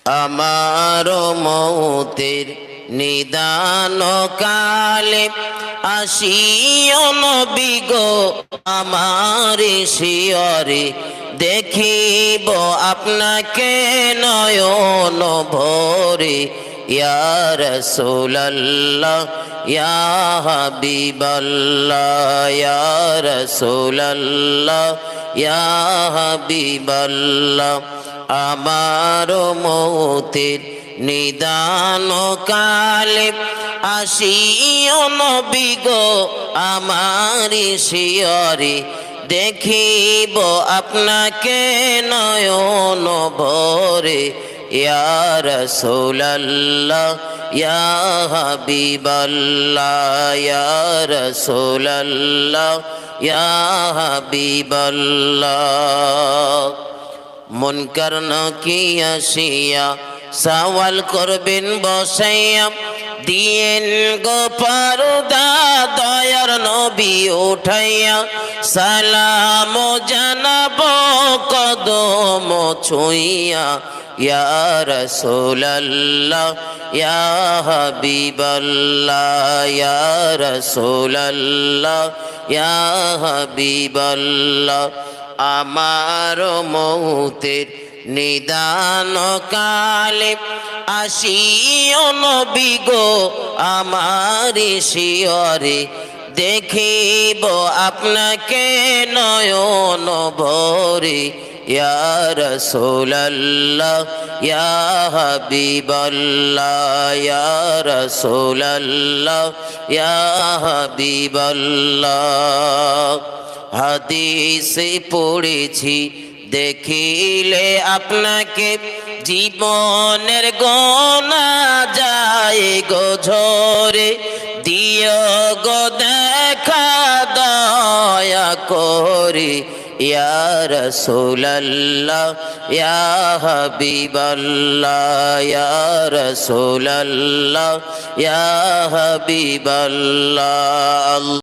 আমার মৌতের নিদান কালে আসিও নবী গো আমার শিয়রে দেখিব আপনাকে নয়ন ভরে ইয়া রাসূলুল্লাহ ইয়া হাবিবাল্লাহ ইয়া রাসূলুল্লাহ ইয়া হাবিবাল্লাহ আমার মৌতের নিদান কালে আসিও নবী গো আমার শিয়রে দেখিব আপনাকে নয়ন ভরে ইয়া রাসূলুল্লাহ ইয়া হাবিবাল্লাহ ইয়া রাসূলুল্লাহ ইয়া হাবিবাল্লাহ মুনকার নাকির আসিয়া সওয়াল করবেন বসাইয়া দিয়েন গো পর্দা দয়ার নবী উঠাইয়া সালাম জানাব কদম ছুঁইয়া ইয়া রাসূলুল্লাহ ইয়া হাবিবাল্লাহ ইয়া রাসূলুল্লাহ ইয়া হাবিবাল্লাহ আমার মৌতের নিদান কালে আসিও নবী গো আমার শিয়রে দেখিব আপনাকে নয়ন ভরে ইয়া রাসূলুল্লাহ ইয়া হাবিবাল্লাহ ইয়া রাসূলুল্লাহ ইয়া হাবিবাল্লাহ হাদিসে পড়েছি দেখিলে আপনাকে জীবনের গোনা যায় গো ঝরে দিও গো দেখা দয়া করে ইয়া রাসূলুল্লাহ ইয়া হাবিবাল্লাহ ইয়া রাসূলুল্লাহ ইয়া হাবিবাল্লাহ।